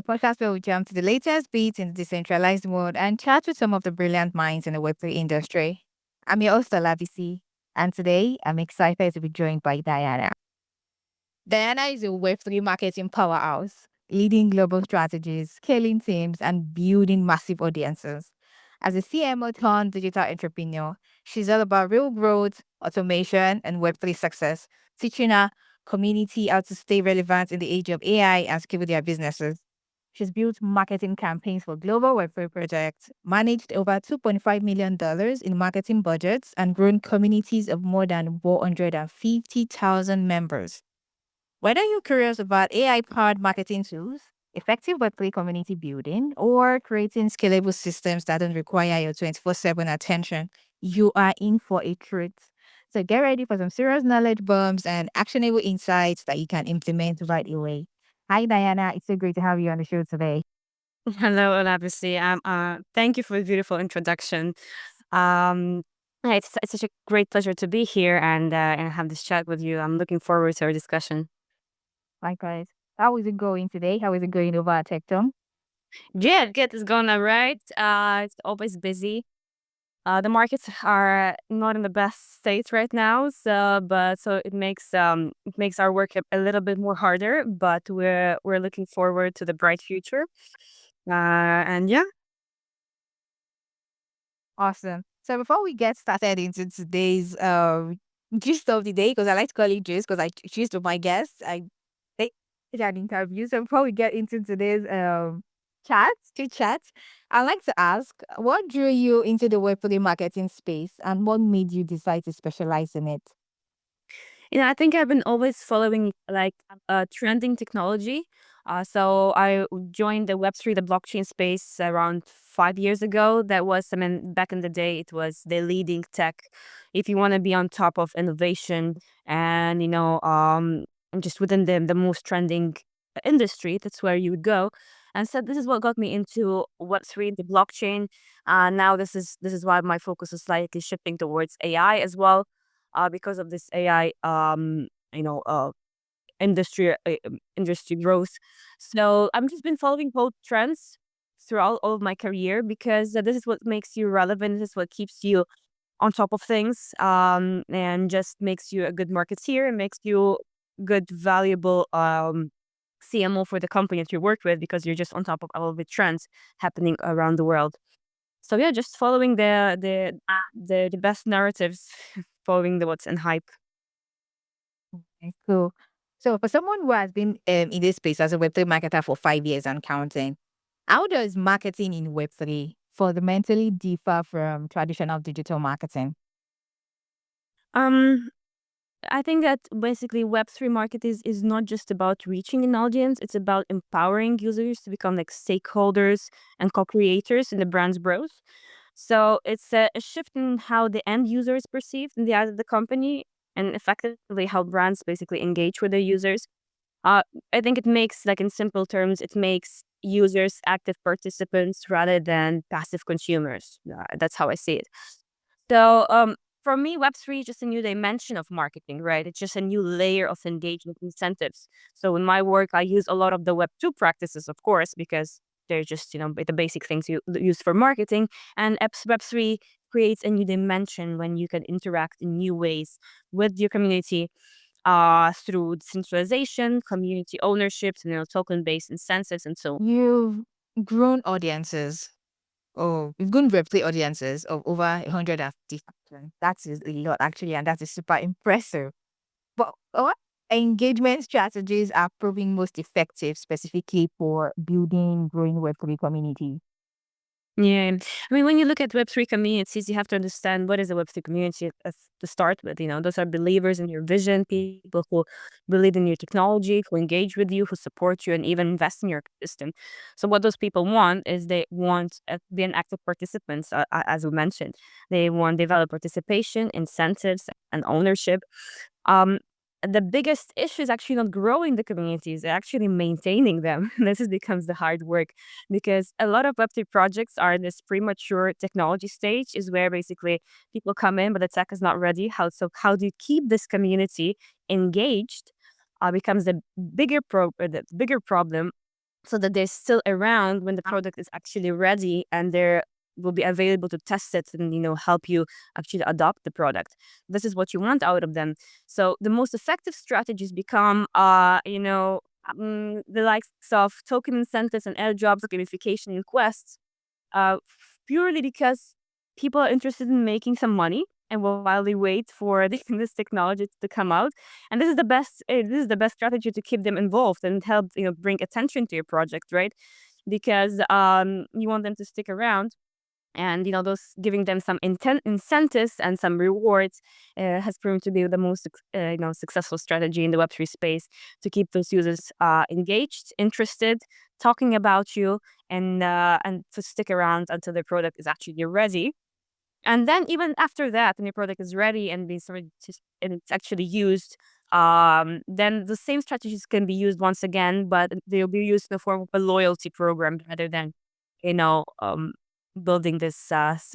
podcast where we jump to the latest beats in the decentralized world and chat with some of the brilliant minds in the Web3 industry. I'm your host, Olabisi, and today I'm excited to be joined by Diana. Diana is a Web3 marketing powerhouse, leading global strategies, scaling teams, and building massive audiences. As a CMO turned digital entrepreneur, she's all about real growth, automation, and Web3 success, teaching her community how to stay relevant in the age of AI and scale their businesses. She's built marketing campaigns for global Web3 projects, managed over $2.5 million in marketing budgets, and grown communities of more than 450,000 members. Whether you're curious about AI-powered marketing tools, effective Web3 community building, or creating scalable systems that don't require your 24/7 attention, you are in for a treat. So get ready for some serious knowledge bombs and actionable insights that you can implement right away. Hi, Diana. It's so great to have you on the show today. Hello, Olabisi. Thank you for the beautiful introduction. Um, it's such a great pleasure to be here and have this chat with you. I'm looking forward to our discussion. Likewise. How is it going today? How is it going over at TechTom? Yeah, get is going all right. It's always busy. The markets are not in the best state right now, so it makes our work a little bit more harder. But we're looking forward to the bright future. And yeah. Awesome. So before we get started into today's gist of the day, because I like to call it gist because I choose to my guests. I take an interview. So before we get into today's chit chat, I'd like to ask what drew you into the Web3 marketing space and what made you decide to specialize in it? I think I've been always following like trending technology. So I joined the Web3, the blockchain space around 5 years ago. That was, I mean, back in the day, it was the leading tech. If you want to be on top of innovation and, just within the most trending industry, that's where you would go. And so this is what got me into Web3, the blockchain. Now this is why my focus is slightly shifting towards AI as well because of this AI, you know, uh, industry growth. So I've just been following both trends throughout all of my career because this is what makes you relevant. This is what keeps you on top of things, and just makes you a good marketeer and makes you good, valuable CMO for the company that you work with because you're just on top of all of the trends happening around the world. So yeah, just following the best narratives, following the what's in hype. Okay, cool. So for someone who has been in this space as a Web3 marketer for 5 years and counting, how does marketing in Web3 fundamentally differ from traditional digital marketing? Um, I think that basically Web3 market is not just about reaching an audience; it's about empowering users to become like stakeholders and co-creators in the brand's growth. So it's a shift in how the end user is perceived in the eyes of the company, and effectively how brands basically engage with their users. Uh, I think it makes, like in simple terms, it makes users active participants rather than passive consumers. That's how I see it. So for me, Web3 is just a new dimension of marketing, right? It's just a new layer of engagement incentives. So in my work, I use a lot of the Web2 practices, of course, because they're just, the basic things you use for marketing. And Web3 creates a new dimension when you can interact in new ways with your community through decentralization, community ownership, token-based incentives, and so on. You've grown audiences. Oh, we've grown Web3 audiences of over 150,000. That is a lot, actually, and that is super impressive. But what engagement strategies are proving most effective specifically for building growing Web3 communities? Yeah. I mean, when you look at Web3 communities, you have to understand what is a Web3 community to start with. Those are believers in your vision, people who believe in your technology, who engage with you, who support you, and even invest in your system. So, what those people want is they want to be an active participants, as we mentioned. They want develop participation, incentives, and ownership. Um, the biggest issue is actually not growing the communities, actually maintaining them. This is becomes the hard work because a lot of Web3 projects are in this premature technology stage, is where basically people come in, but the tech is not ready. How do you keep this community engaged? Becomes the bigger problem so that they're still around when the product is actually ready and they're will be available to test it and help you actually adopt the product. This is what you want out of them. So the most effective strategies become the likes of token incentives and airdrops, gamification and quests, purely because people are interested in making some money and while they wait for this technology to come out. And this is the best strategy to keep them involved and help bring attention to your project, right? Because you want them to stick around, and those giving them some incentives and some rewards has proven to be the most successful strategy in the Web3 space to keep those users engaged, interested, talking about you, and to stick around until their product is actually ready. And then even after that, when your product is ready and and it's actually used, then the same strategies can be used once again, but they'll be used in the form of a loyalty program rather than, you know, um, building this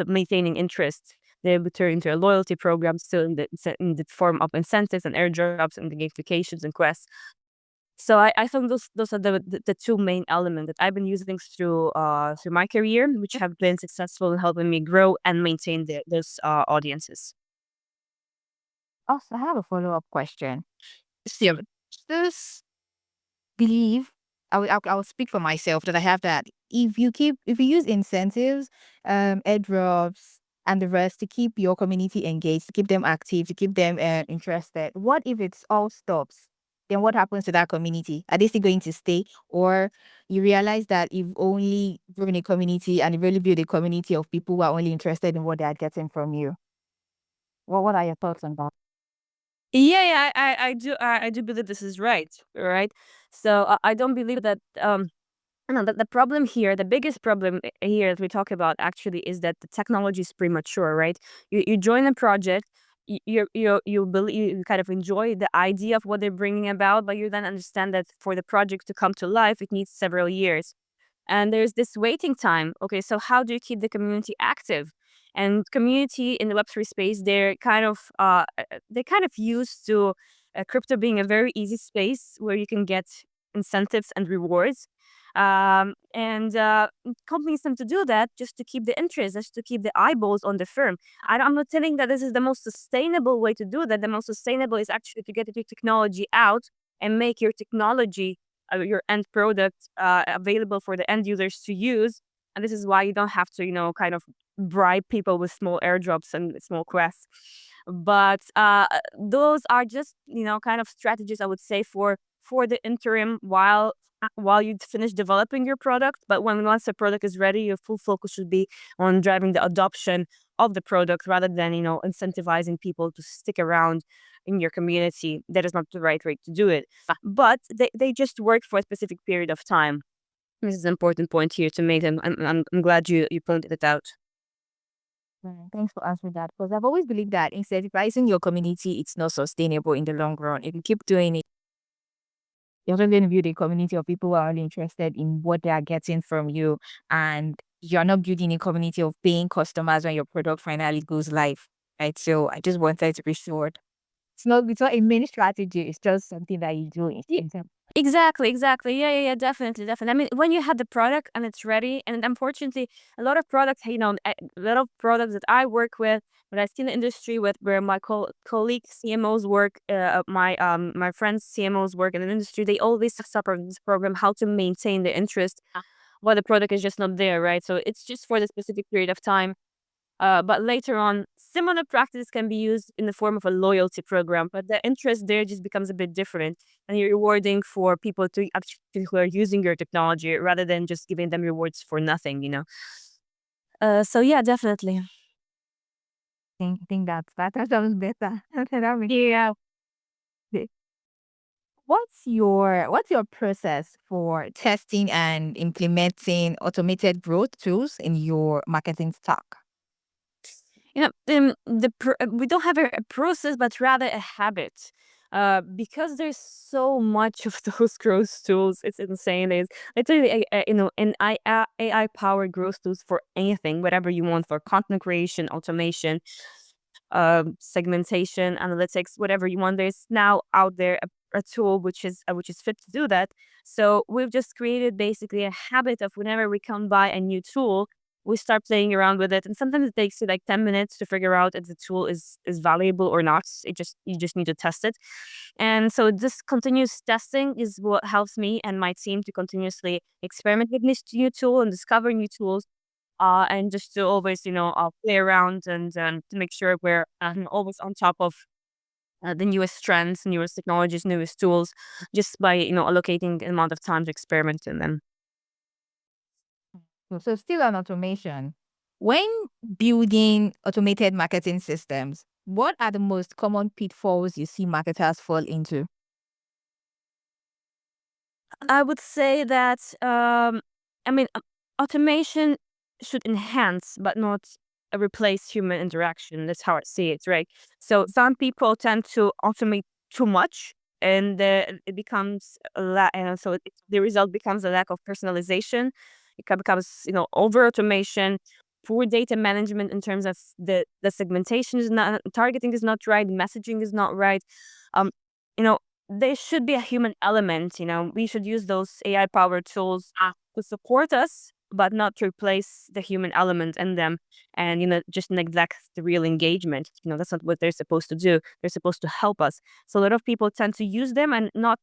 maintaining interest. They will turn into a loyalty program still in the form of incentives and airdrops and the gamifications and quests. So I think those are the two main elements that I've been using through my career, which have been successful in helping me grow and maintain those audiences. Also, I have a follow-up question. So, this believe I will speak for myself that I have that if you use incentives, airdrops and the rest to keep your community engaged, to keep them active, to keep them interested. What if it's all stops? Then what happens to that community? Are they still going to stay, or you realize that you've only grown a community and you've really built a community of people who are only interested in what they are getting from you? What are your thoughts on that? Yeah, I do believe this is right, right? So I don't believe that no, the problem here, the biggest problem here that we talk about actually is that the technology is premature, right? You join a project, you kind of enjoy the idea of what they're bringing about, but you then understand that for the project to come to life, it needs several years. And there's this waiting time. Okay, so how do you keep the community active? And community in the Web3 space, they're kind of used to crypto being a very easy space where you can get incentives and rewards. And companies tend to do that just to keep the interest, just to keep the eyeballs on the firm. I'm not telling that this is the most sustainable way to do that. The most sustainable is actually to get your technology out and make your technology, your end product, available for the end users to use. And this is why you don't have to, kind of bribe people with small airdrops and small quests. But those are just, kind of strategies I would say for the interim while you finish developing your product. But once the product is ready, your full focus should be on driving the adoption of the product rather than incentivizing people to stick around in your community. That is not the right way to do it. But they just work for a specific period of time. This is an important point here to make, and I'm glad you pointed it out. Thanks for answering that. Because I've always believed that incentivizing your community, it's not sustainable in the long run. If you keep doing it, you're not going to build a community of people who are only interested in what they are getting from you, and you're not building a community of paying customers when your product finally goes live. Right. So I just wanted to be sure. It's not a main strategy. It's just something that you do in. Exactly. Yeah, definitely. I mean, when you have the product and it's ready, and unfortunately, a lot of products, a lot of products that I work with, that I see in the industry with, where my colleagues CMOs work, my friends CMOs work in the industry, they always suffer this program how to maintain the interest while the product is just not there, right? So it's just for the specific period of time. But later on, similar practice can be used in the form of a loyalty program, but the interest there just becomes a bit different, and you're rewarding for people to actually who are using your technology rather than just giving them rewards for nothing. So yeah, definitely. I think that sounds better. That makes Yeah. sense. What's your process for testing and implementing automated growth tools in your marketing stack? We don't have a process, but rather a habit. Because there's so much of those growth tools, it's insane. There's literally, an AI powered growth tools for anything, whatever you want, for content creation, automation, segmentation, analytics, whatever you want. There's now out there a tool which is fit to do that. So we've just created basically a habit of whenever we come by a new tool, we start playing around with it, and sometimes it takes you like 10 minutes to figure out if the tool is valuable or not. You just need to test it, and so this continuous testing is what helps me and my team to continuously experiment with this new tool and discover new tools, and just to always, play around and to make sure we're always on top of the newest trends, newest technologies, newest tools, just by allocating an amount of time to experiment in them. So still on automation. When building automated marketing systems, what are the most common pitfalls you see marketers fall into? I would say that I mean, automation should enhance, but not replace human interaction. That's how I see it, right? So some people tend to automate too much, and it becomes the result becomes a lack of personalization. Becomes over automation, poor data management in terms of the segmentation is not targeting is not right, messaging is not right. Um, you know there should be a human element. We should use those AI powered tools to support us, but not to replace the human element in them, and just neglect the real engagement. That's not what they're supposed to do. They're supposed to help us. So a lot of people tend to use them and not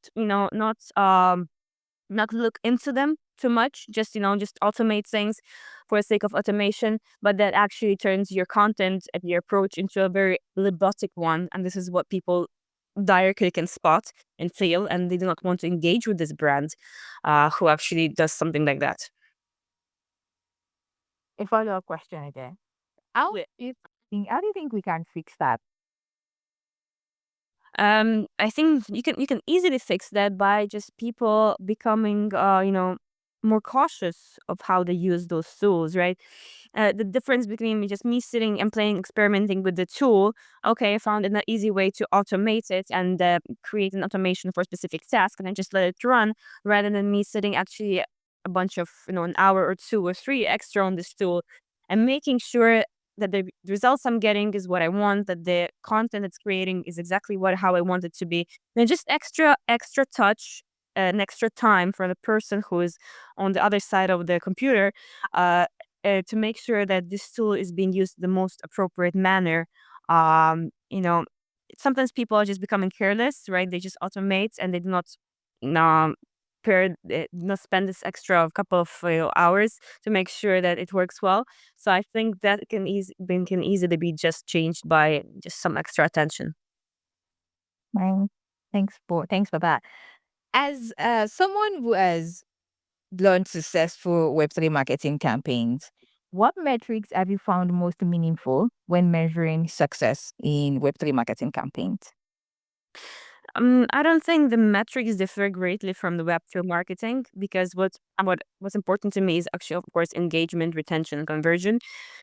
look into them too much, just automate things for the sake of automation, but that actually turns your content and your approach into a very robotic one, and this is what people directly can spot and feel, and they do not want to engage with this brand who actually does something like that. A follow-up question again. How do you think we can fix that? I think you can easily fix that by just people becoming, more cautious of how they use those tools, right? The difference between just me sitting and playing, experimenting with the tool. Okay, I found an easy way to automate it and create an automation for a specific task, and I just let it run, rather than me sitting actually a bunch of an hour or two or three extra on this tool and making sure that the results I'm getting is what I want, that the content it's creating is exactly how I want it to be. And just extra touch and extra time for the person who is on the other side of the computer, uh, to make sure that this tool is being used the most appropriate manner. Um, you know, Sometimes people are just becoming careless, right? They just automate and they do not um, not spend this extra couple of hours to make sure that it works well. So I think that can easily be just changed by just some extra attention. Right. Thanks for that. As someone who has launched successful Web3 marketing campaigns, what metrics have you found most meaningful when measuring success in Web3 marketing campaigns? I don't think the metrics differ greatly from the web through marketing, because what's important to me is actually, of course, engagement, retention, and conversion.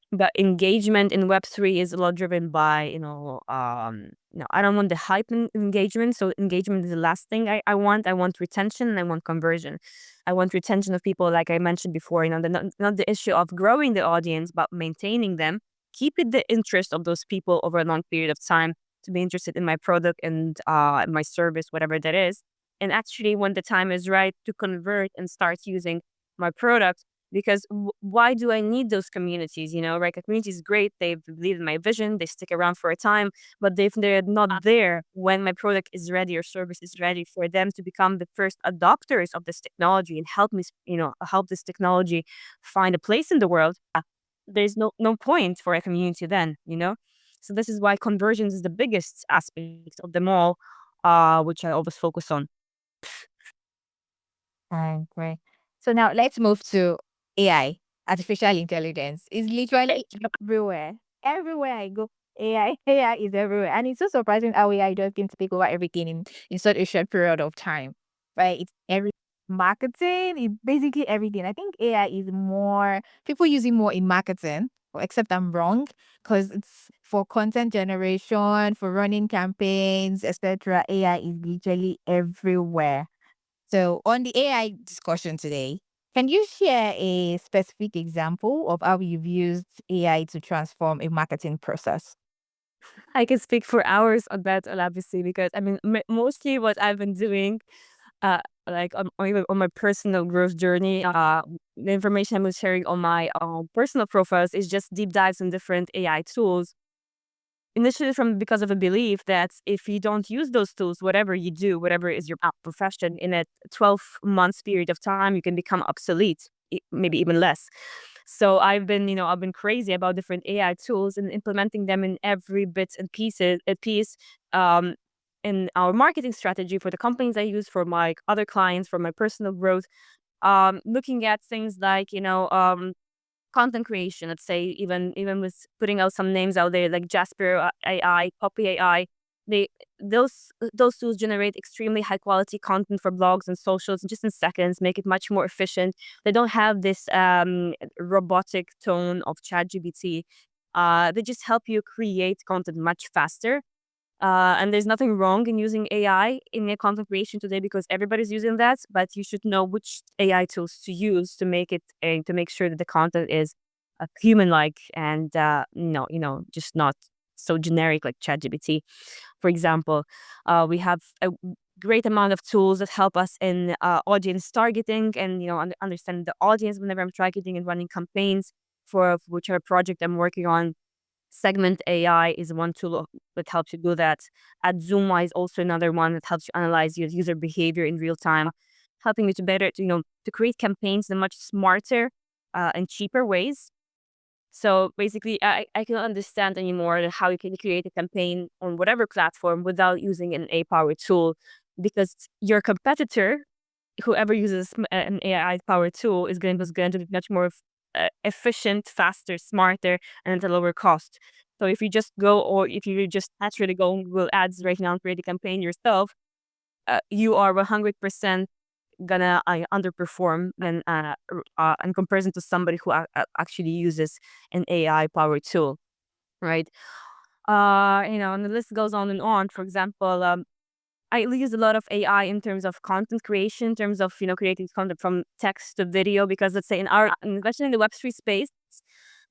But engagement in Web3 is a lot driven by, I don't want the hype in engagement. So engagement is the last thing I want. I want retention and I want conversion. I want retention of people, like I mentioned before, not the issue of growing the audience, but maintaining them, keeping the interest of those people over a long period of time to be interested in my product and my service, whatever that is. And actually, when the time is right to convert and start using my product, because why do I need those communities? Right? A community is great. They believe in my vision. They stick around for a time, but if they're not there when my product is ready or service is ready for them to become the first adopters of this technology and help me, help this technology find a place in the world, there's no point for a community then. So this is why conversions is the biggest aspect of them all, which I always focus on. Great. So now let's move to AI, artificial intelligence. Is literally everywhere. Everywhere I go, AI is everywhere. And it's so surprising how AI just can take over everything in such a short period of time. Right? It's every marketing, it's basically everything. I think AI is more, people use it more in marketing, except I'm wrong, because it's for content generation, for running campaigns, etc. AI is literally everywhere. So, on the AI discussion today, can you share a specific example of how you've used AI to transform a marketing process? I can speak for hours on that, Olabisi, because I mean, mostly what I've been doing, uh, like on even on my personal growth journey, the information I'm sharing on my personal profiles is just deep dives in different AI tools. Initially, from because of a belief that if you don't use those tools, whatever you do, whatever is your profession, in a 12 months period of time, you can become obsolete, maybe even less. So I've been crazy about different AI tools and implementing them in every bit and piece um, in our marketing strategy for the companies I use, for my other clients, for my personal growth. Looking at things like content creation. Let's say even with putting out some names out there like Jasper AI, Copy AI. They those tools generate extremely high quality content for blogs and socials just in seconds, make it much more efficient. They don't have this robotic tone of ChatGPT. They just help you create content much faster, and there's nothing wrong in using AI in your content creation today because everybody's using that. But you should know which AI tools to use to make it to make sure that the content is human-like and just not so generic like ChatGPT. For example, we have a great amount of tools that help us in audience targeting and understanding the audience whenever I'm targeting and running campaigns for whichever project I'm working on. Segment AI is one tool that helps you do that. At Zoom is also another one that helps you analyze your user behavior in real time, helping you to better to create campaigns in much smarter and cheaper ways. So basically, I can understand anymore how you can create a campaign on whatever platform without using an A powered tool, because your competitor, whoever uses an AI powered tool, is going to be much more efficient, faster, smarter, and at a lower cost. So if you just go, or if you just naturally go on Google Ads right now and create a campaign yourself, you are 100% gonna underperform than in comparison to somebody who actually uses an AI powered tool, right? And the list goes on and on. For example, I use a lot of AI in terms of content creation, in terms of creating content from text to video. Because let's say especially in the Web3 space,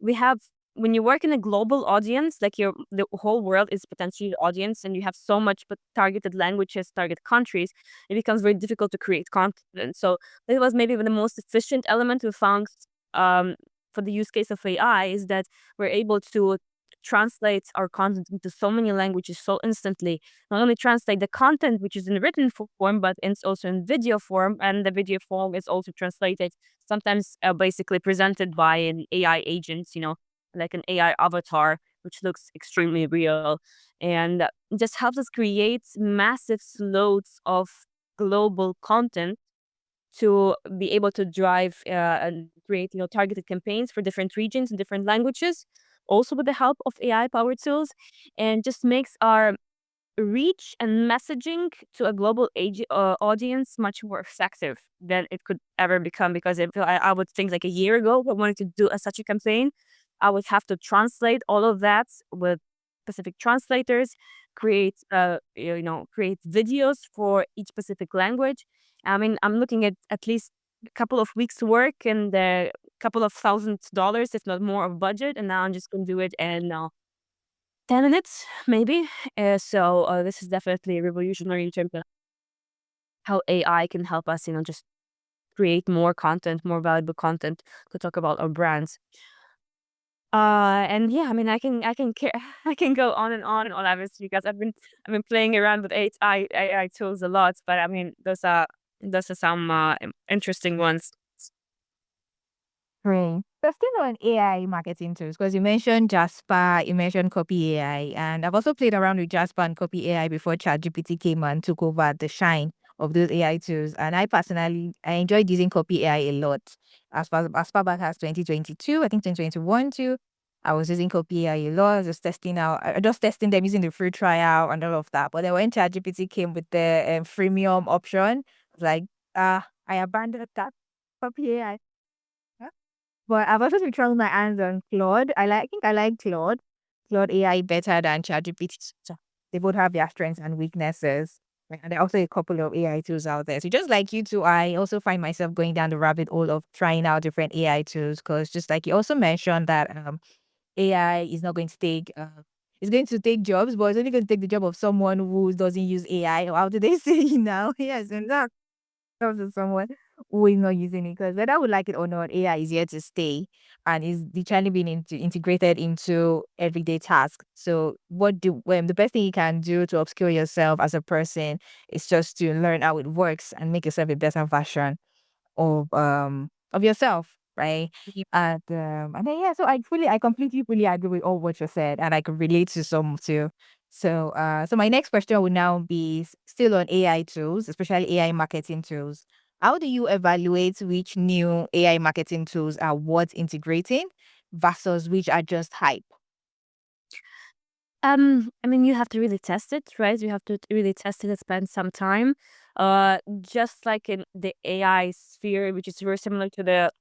we have when you work in a global audience, like the whole world is potentially the audience, and you have so much but targeted languages, target countries, it becomes very difficult to create content. So this was maybe the most efficient element we found um, for the use case of AI is that we're able to translate our content into so many languages so instantly, not only translate the content which is in written form, but it's also in video form, and the video form is also translated sometimes basically presented by an AI agent, like an AI avatar, which looks extremely real, and just helps us create massive loads of global content to be able to drive and create targeted campaigns for different regions and different languages, also with the help of AI powered tools, and just makes our reach and messaging to a global audience much more effective than it could ever become. Because if I would think like a year ago, if I wanted to do such a campaign, I would have to translate all of that with specific translators, create videos for each specific language. I mean, I'm looking at least a couple of weeks work and a couple of $1,000s, if not more, of budget, and now I'm just gonna do it in 10 minutes, maybe. So this is definitely revolutionary in terms of how AI can help us, just create more content, more valuable content to talk about our brands. And yeah, I mean, I can go on and on, obviously, because I've been playing around with AI tools a lot. But I mean, those are some interesting ones. Great. So still on AI marketing tools, because you mentioned Jasper, you mentioned Copy AI, and I've also played around with Jasper and Copy AI before ChatGPT came and took over the shine of those AI tools. And I personally, I enjoyed using Copy AI a lot. As far back as 2022, I think 2021 too. I was using Copy AI a lot, just testing them using the free trial and all of that. But then when ChatGPT came with the freemium option, I was like, I abandoned that Copy AI. But I've also been trying my hands on Claude. I think I like Claude. Claude AI better than ChatGPT. So they both have their strengths and weaknesses. Like, and there are also a couple of AI tools out there. So just like you two, I also find myself going down the rabbit hole of trying out different AI tools, because just like you also mentioned that AI is not going to take It's going to take jobs, but it's only going to take the job of someone who doesn't use AI. Or how do they say it now? Yes, and that comes to someone who is not using it. Because whether we like it or not, AI is here to stay and is literally being integrated into everyday tasks. So, the best thing you can do to upskill yourself as a person is just to learn how it works and make yourself a better version of yourself, right? And then yeah, so I completely fully agree with all what you said, and I could relate to some too. So my next question would now be still on AI tools, especially AI marketing tools. How do you evaluate which new AI marketing tools are worth integrating versus which are just hype? I mean, you have to really test it, right? You have to really test it and spend some time. Just like in the AI sphere, which is very similar to the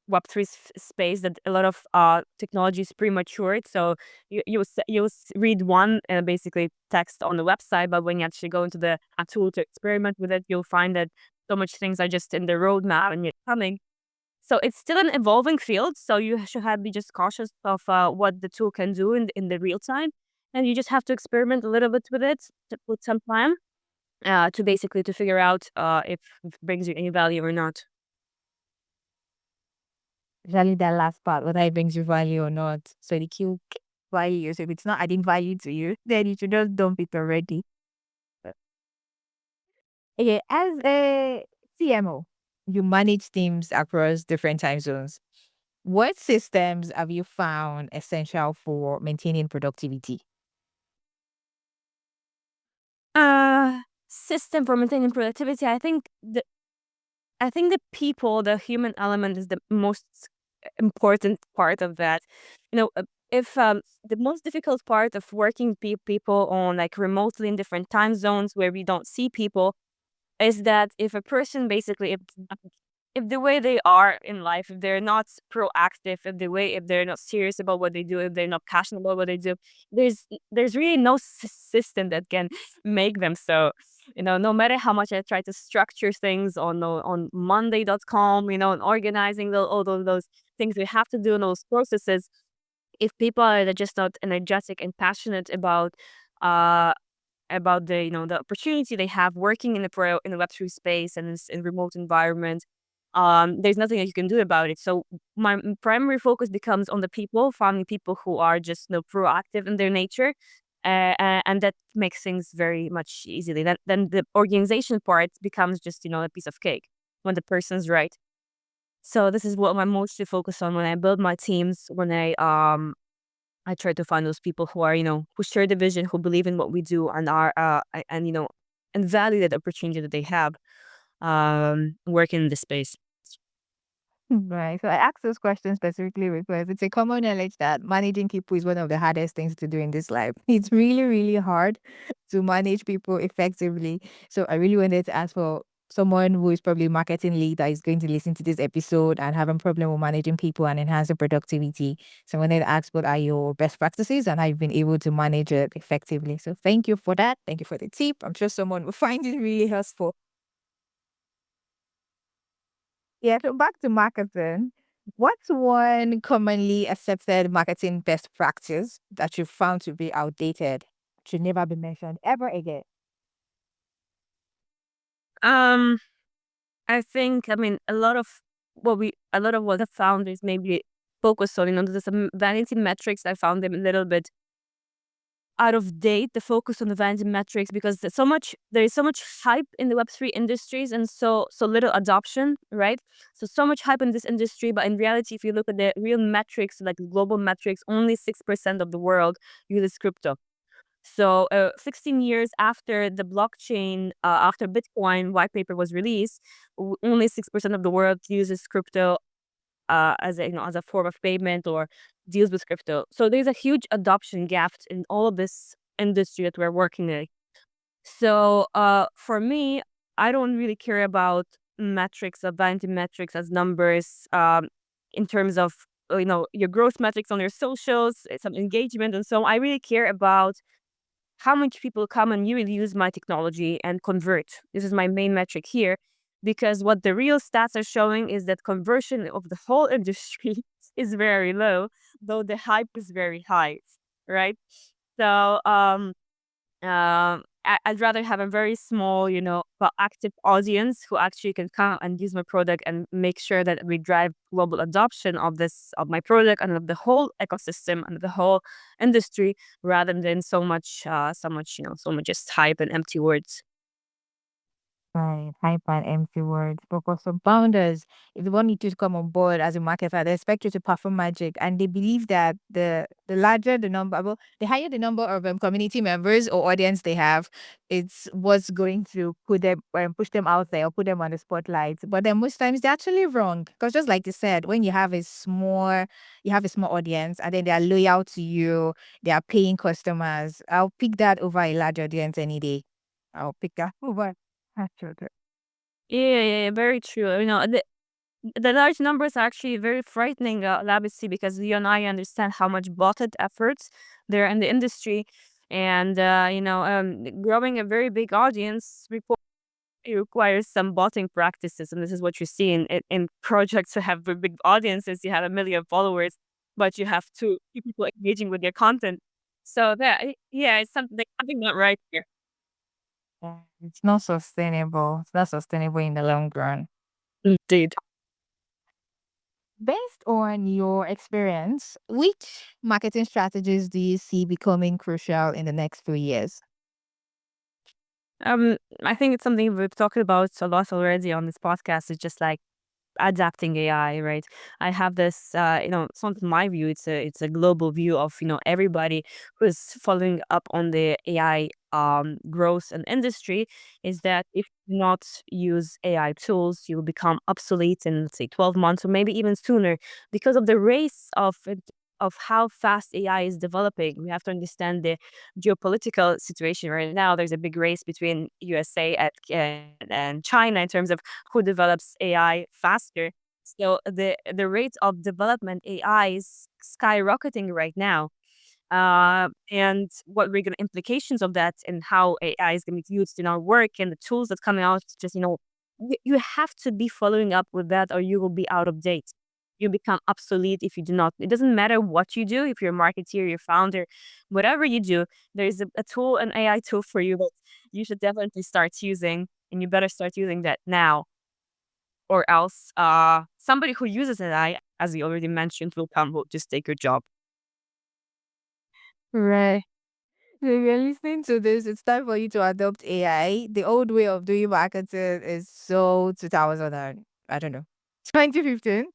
Web3 space, that a lot of technology is premature. So read one basically text on the website, but when you actually go into the a tool to experiment with it, you'll find that so much things are just in the roadmap and yet coming. So it's still an evolving field. So you should be just cautious of what the tool can do in the real time, and you just have to experiment a little bit with it to put some time to basically to figure out if it brings you any value or not. Especially that last part, whether it brings you value or not. So the key value. So if it's not adding value to you, then you should just dump it already. Okay, as a CMO, you manage teams across different time zones. What systems have you found essential for maintaining productivity? System for maintaining productivity. I think the people, the human element, is the most important part of that. You know, if the most difficult part of working people on like remotely in different time zones where we don't see people is that if a person basically if the way they are in life, if they're not proactive, if they're not serious about what they do, if they're not passionate about what they do, there's really no system that can make them so. You know, no matter how much I try to structure things on Monday.com, you know, and organizing all those things we have to do in those processes, if people are just not energetic and passionate uh about the the opportunity they have working in the Web3 space and in remote environment, there's nothing that you can do about it. So my primary focus becomes on the people, finding people who are just proactive in their nature, and that makes things very much easily. Then the organization part becomes just a piece of cake when the person's right. So this is what I'm mostly focused on when I build my teams. When I try to find those people who are, who share the vision, who believe in what we do, and are, and value that opportunity that they have, working in this space. Right. So I asked those questions specifically because it's a common knowledge that managing people is one of the hardest things to do in this life. It's really, really hard to manage people effectively. So I really wanted to ask for someone who is probably a marketing lead that is going to listen to this episode and having problem with managing people and enhancing productivity. So I wanted to ask what are your best practices and how you've been able to manage it effectively. So thank you for that. Thank you for the tip. I'm sure someone will find it really helpful. Yeah, so back to marketing. What's one commonly accepted marketing best practice that you found to be outdated, should never be mentioned ever again? Um, I think, I mean, a lot of what the founders maybe focus on, there's some vanity metrics. I found them a little bit out of date, the focus on the vanity metrics, because there is so much hype in the Web3 industries and so little adoption, right? So much hype in this industry, but in reality, if you look at the real metrics, like global metrics, only 6% of the world uses crypto. So 16 years after the blockchain, after Bitcoin white paper was released, only 6% of the world uses crypto as a as a form of payment or deals with crypto. So there's a huge adoption gap in all of this industry that we're working in. So for me, I don't really care about metrics, vanity metrics as numbers, in terms of your growth metrics on your socials, some engagement and so on. I really care about how much people come and really use my technology and convert. This is my main metric here, because what the real stats are showing is that conversion of the whole industry is very low, though the hype is very high, right? So I'd rather have a very small, but active audience who actually can come and use my product and make sure that we drive global adoption of my product and of the whole ecosystem and the whole industry, rather than so much just hype and empty words. Right, hype and empty words. But for some founders, if they want you to come on board as a marketer, they expect you to perform magic, and they believe that the larger the number, well, the higher the number of community members or audience they have, it's what's going to put them push them out there or put them on the spotlight. But then most times they're actually wrong, because just like you said, when you have a small audience, and then they are loyal to you, they are paying customers. I'll pick that over a large audience any day. I'll pick that over. Actually. Yeah, yeah, yeah, very true. The large numbers are actually very frightening, Labisi, because you and I understand how much botted efforts there in the industry, and growing a very big audience it requires some botting practices, and this is what you see in projects that have very big audiences. You have a million followers, but you have two people engaging with your content. So yeah, it's something not right here. Yeah, it's not sustainable. It's not sustainable in the long run. Indeed. Based on your experience, which marketing strategies do you see becoming crucial in the next few years? I think it's something we've talked about a lot already on this podcast. It's just like adapting AI, right? I have this, it's not my view. It's a global view of everybody who's following up on the AI growth and industry. Is that if you do not use AI tools, you will become obsolete in, let's say, 12 months or maybe even sooner, because of the race of how fast AI is developing. We have to understand the geopolitical situation right now. There's a big race between USA and China in terms of who develops AI faster. So the rate of development AI is skyrocketing right now. And what we're going to implications of that and how AI is going to be used in our work and the tools that's coming out. Just you have to be following up with that, or you will be out of date. You become obsolete if you do not. It doesn't matter what you do. If you're a marketeer, you're founder, whatever you do, there is a tool, an AI tool for you that you should definitely start using, and you better start using that now, or else somebody who uses AI, as you already mentioned, will just take your job. Right. So if you're listening to this, it's time for you to adopt AI. The old way of doing marketing is so 2000 and, I don't know, 2015.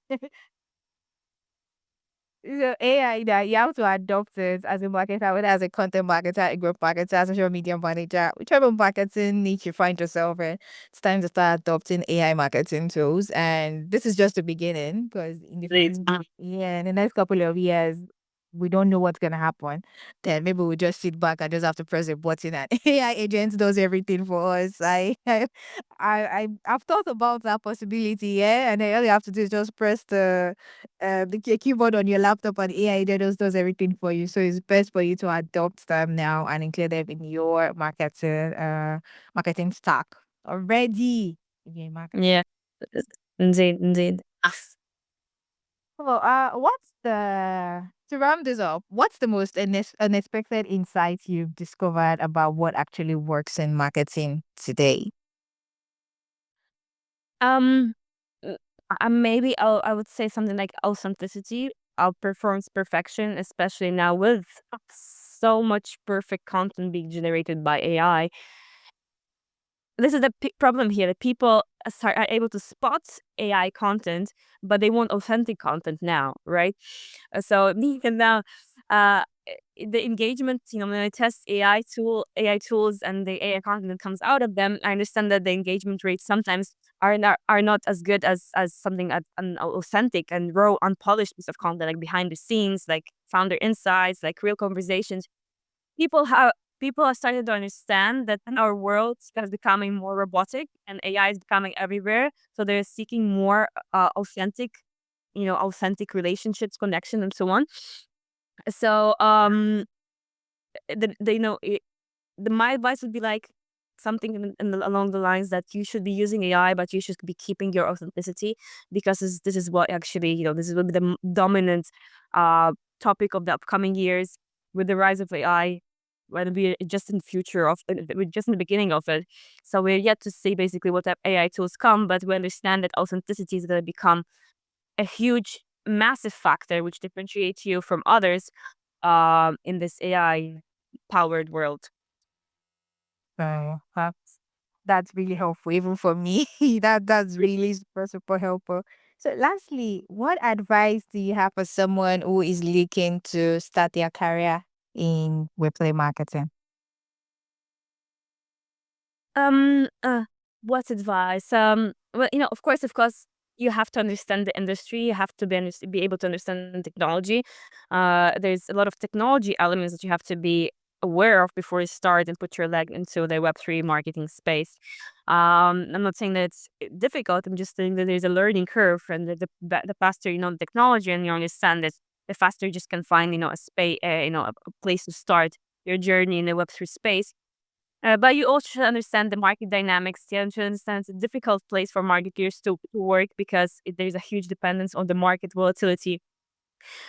So AI, that you have to adopt it as a marketer, whether as a content marketer, a growth marketer, social media manager, whichever marketing niche you find yourself in, it's time to start adopting AI marketing tools. And this is just the beginning, because Great. yeah, in the next couple of years, we don't know what's gonna happen. Then maybe we'll just sit back and just have to press a button and AI agent does everything for us. I've thought about that possibility, yeah, and then all you have to do is just press the keyboard on your laptop, and AI just does everything for you. So it's best for you to adopt them now and include them in your marketing stack already. Yeah, marketing. Yeah, indeed, indeed. Well, what's the to round this up? What's the most unexpected insight you've discovered about what actually works in marketing today? Um, maybe I would say something like authenticity outperforms perfection, especially now with so much perfect content being generated by AI. This is the problem here. That people are able to spot AI content, but they want authentic content now, right? So me and now, uh, the engagement, when I test AI tools and the AI content that comes out of them, I understand that the engagement rates sometimes are not as good as something an authentic and raw, unpolished piece of content, like behind the scenes, like founder insights, like real conversations. People have people are starting to understand that our world is becoming more robotic and AI is becoming everywhere. So they're seeking more authentic relationships, connection, and so on. So they know it, my advice would be like something along the lines that you should be using AI, but you should be keeping your authenticity, because this is what actually this will be the dominant topic of the upcoming years with the rise of AI. when we're just in the future of we're just in the beginning of it. So we're yet to see basically what type AI tools come, but we understand that authenticity is going to become a huge, massive factor which differentiates you from others in this AI powered world. So that's really helpful, even for me. That's really super, super helpful. So lastly, what advice do you have for someone who is looking to start their career in website marketing? Um, uh, what advice? Well, of course, you have to understand the industry. You have to be able to understand technology. There's a lot of technology elements that you have to be aware of before you start and put your leg into the Web3 marketing space. I'm not saying that it's difficult. I'm just saying that there's a learning curve, and the faster you know the technology and you understand it, the faster you just can find a space, a place to start your journey in the Web3 space. But you also should understand the market dynamics. You should understand it's a difficult place for marketers to work because there's a huge dependence on the market volatility.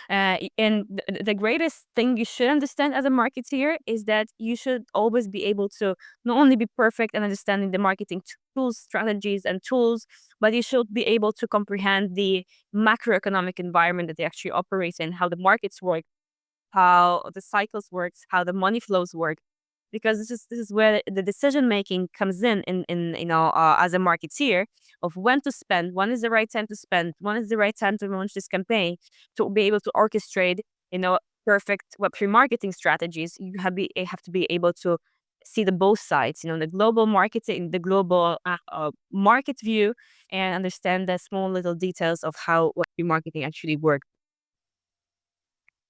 And the greatest thing you should understand as a marketeer is that you should always be able to not only be perfect in understanding the marketing tools, strategies, and tools, but you should be able to comprehend the macroeconomic environment that they actually operate in, how the markets work, how the cycles works, how the money flows work, because this is where the decision making comes in as a marketeer of when to spend, when is the right time to spend, when is the right time to launch this campaign, to be able to orchestrate perfect Web3 marketing strategies. You have to be able to see the both sides, the global marketing, the global market view, and understand the small little details of how Web3 marketing actually works.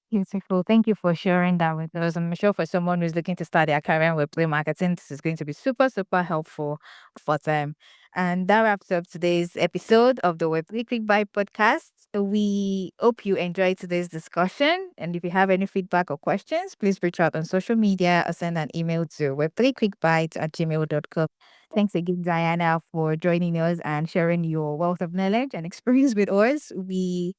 Beautiful. Thank you for sharing that with us. I'm sure for someone who's looking to start their career in webplay marketing, this is going to be super, super helpful for them. And that wraps up today's episode of the Web3 Quick Bite podcast. We hope you enjoyed today's discussion. And if you have any feedback or questions, please reach out on social media or send an email to web3quickbite@gmail.com. Thanks again, Diana, for joining us and sharing your wealth of knowledge and experience with us. We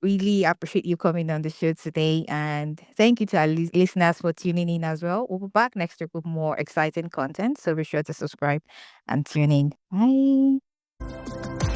really appreciate you coming on the show today. And thank you to our listeners for tuning in as well. We'll be back next week with more exciting content. So be sure to subscribe and tune in. Bye.